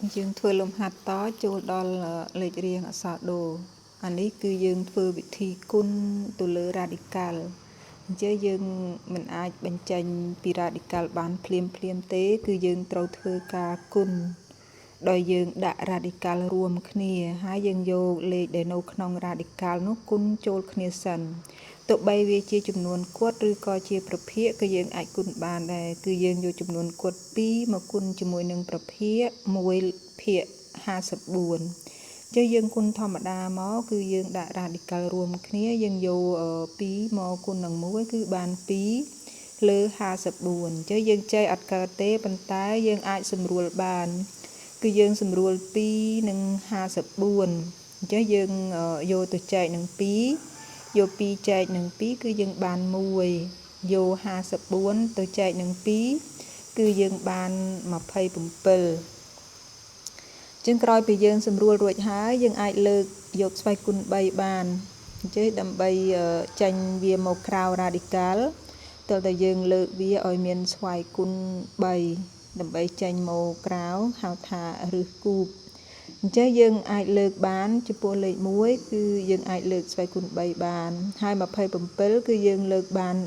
dương thưa lùm hạt tóចូលដល់លេខរៀងអក្សរដូអានេះគឺយើងធ្វើវិធីគុណទៅលើ radical អញ្ចឹងយើងមិនអាចបញ្ចេញពី radical បានភ្លាមទេគឺយើងត្រូវធ្វើការគុណដោយយើងដាក់ radical រួមគ្នាហើយយើងយកលេខដែលនៅក្នុង radical នោះគុណចូលគ្នាសិនទោះបីវាជាចំនួនគត់ឬក៏ជាប្រភេទក៏យើងអាចគុណបានដែរគឺយើងយកចំនួនគត់2មកគុណជាមួយនឹងប្រភេទ1ភាគ54ចឹងយើងគុណធម្មតាមកគឺយើងដាក់ radical រួមគ្នាយើងយក2មកគុណនឹង1គឺបាន2លើ54ចឹងយើងចែកអត់កើតទេប៉ុន្តែយើងអាចសម្រួលបានគឺយើងសម្រួល2និង54អញ្ចឹងយើងយកទៅចែកនឹង2យក2ចែកនឹង2គឺយើងបាន1យក54ទៅចែកនឹង2គឺយើងបាន27ជាងក្រោយពីយើងសម្រួលរួចហើយយើងអាចលើកយកស្វ័យគុណ3បានអញ្ចឹងដើម្បីចាញ់វាមកក្រៅ radical តើតើយើងលើកវាឲ្យមានស្វ័យគុណ3ដើម្បីចាញ់មកក្រៅហៅថារឹសគូបអញ្ចឹងយើងអាចលើកបានចំពោះលេខ1គឺយើងអាចលើកស្វ័យគុណ3បានហើយ27គឺយើងលើកបាន3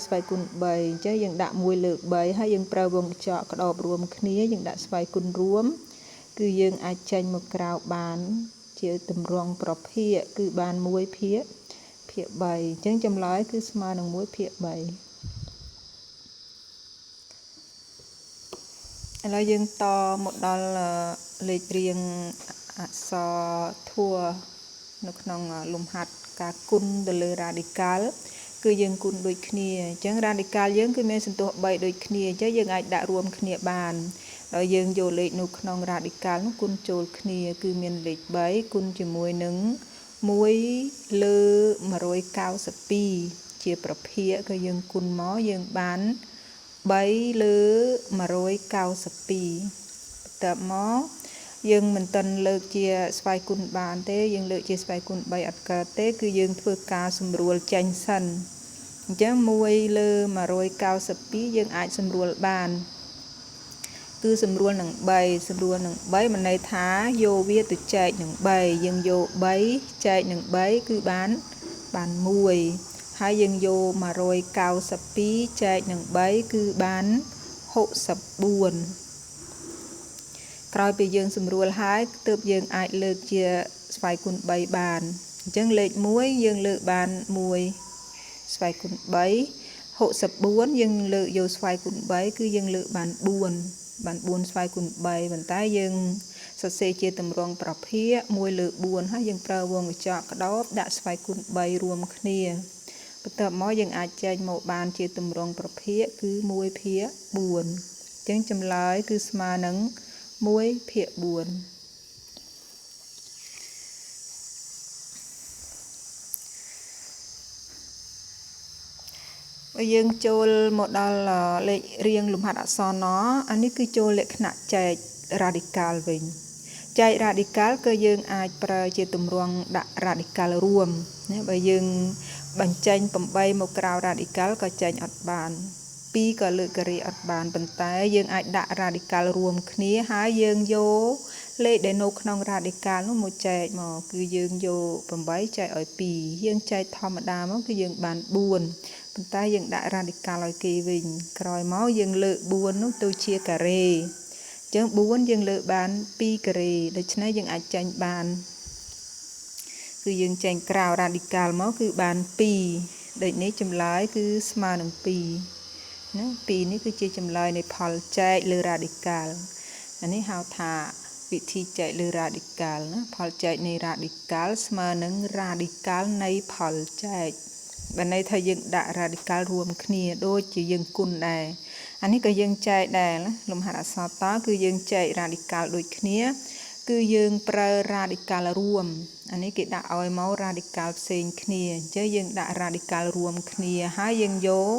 ស្វ័យគុណ3អញ្ចឹងយើងដាក់1លើ3ហើយយើងប្រើវងកញ្ចក់ក្តោបរួមគ្នាយើងដាក់ស្វ័យគុណរួមគឺយើងអាចចេញមកក្រៅបានជាតម្រង់ប្រភាគគឺបាន1ភាគ3អញ្ចឹងចម្លើយគឺស្មើនឹង1ភាគ3ឥឡូវយើងតមកដល់លេខរៀងអក្សរធัวនៅក្នុងលំហាត់ការគុណទៅលើ radical គឺយើងគុណដូចគ្នាអញ្ចឹង radical យើងគឺមានសន្ទុះ3ដូចគ្នាអញ្ចឹងយើងអាចដាក់រួមគ្នាបានដោយយើងយកលេខនៅក្នុង radical នោះគុណចូលគ្នាគឺមានលេខ3គុណជាមួយនឹង1លើ192ជាប្រភេទក៏យើងគុណមកយើងបាន3លើ192បន្ទាប់មកយើងមិនទាន់លើកជាស្វ័យគុណបានទេយើងលើកជាស្វ័យគុណ3អត់កើតទេគឺយើងធ្វើការសម្រួលចេញសិនអញ្ចឹង1លើ192យើងអាចសម្រួលបានគឺសម្រួលនឹង3មិនន័យថាយកវាទៅចែកនឹង3យើងយក3ចែកនឹង3គឺបាន1ហើយយើងយក192ចែកនឹង3គឺបាន64ក្រោយពីយើងសម្រួលហើយទើបយើងអាចលើកជាស្វ័យគុណ3បានអញ្ចឹងលេខ1យើងលើកបាន1ស្វ័យគុណ3 64យើងលើកយកស្វ័យគុណ3គឺយើងលើកបាន4ស្វ័យគុណ3ប៉ុន្តែយើងសរសេរជាតម្រង់ប្រភាគ1លើ4ហើយយើងប្រើវងកញ្ចក់ក្តោបដាក់ស្វ័យគុណ3រួមគ្នាបន្ទាប់មកយើងអាចចែកមកបានជាតម្រង់ប្រភាគគឺ1ភាគ4អញ្ចឹងចម្លើយគឺស្មើនឹង1ភាគ4យើងចូលមកដល់លេខរៀងលំហាត់អក្សរណអានេះគឺចូលលក្ខណៈចែក radical វិញចែក radical គឺយើងអាចប្រើជាទម្រង់ដាក់ radical រួមណាបើយើងបញ្ចេញ8មកក្រៅ radical ក៏ចេញអត់បាន2ក៏លើកការ៉េអត់បានប៉ុន្តែយើងអាចដាក់ radical រួមគ្នាហើយយើងយកលេខដែលនៅក្នុង radical នោះមកចែកមកគឺយើងយក8ចែកឲ្យ2យើងចែកធម្មតាមកគឺយើងបាន4ប៉ុន្តែយើងដាក់ radical ឲ្យគេវិញក្រោយមកយើងលើក4នោះទៅជាការ៉េអញ្ចឹង4យើងលើកបាន2ការ៉េដូច្នេះយើងអាចចេញបានគឺយើងចេញក្រៅ radical មកគឺបាន2ដូចនេះចម្លើយគឺស្មើនឹង2ណា2នេះគឺជាចម្លើយនៃផលចែកលើ radical អានេះហៅថាវិធីចែកលើ radical ណាផលចែកនៃ radical ស្មើនឹង radical នៃផលចែកបើន័យថាយើងដាក់ radical រួមគ្នាដូចជាយើងគុណដែរអានេះក៏យើងចែកដែរលំហាត់អក្សរតគឺយើងចែក radical ដូចគ្នាគឺយើងប្រើ radical រួមអានេះគេដាក់ឲ្យមក radical ផ្សេងគ្នាអញ្ចឹងយើងដាក់ radical រួមគ្នាហើយយើងយក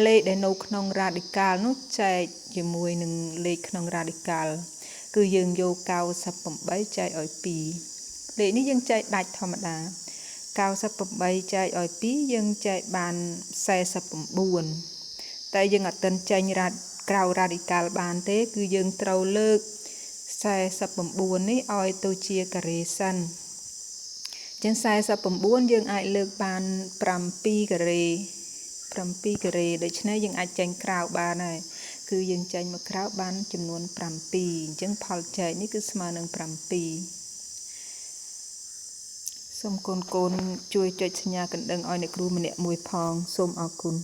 លេខដែលនៅក្នុង radical នោះចែកជាមួយនឹងលេខក្នុង radical គឺយើងយក98ចែកឲ្យ2លេខនេះយើងចែកដាច់ធម្មតា98ចែកឲ្យ2យើងចែកបាន49តែយើងអត់ទាន់ចេញ ក្រៅ radical បានទេគឺយើងត្រូវលើក49នេះឲ្យទៅជាការ៉េសិនចឹង49យើងអាចលើកបាន7ការ៉េដូច្នេះយើងអាចចេញក្រៅបានហើយគឺយើងចេញមកក្រៅបានចំនួន7អញ្ចឹងផលចែកនេះគឺស្មើនឹង7សូមកូនជួយចុចសញ្ញាកណ្ដឹងឲ្យអ្នកគ្រូម្នាក់មួយផងសូមអរគុណ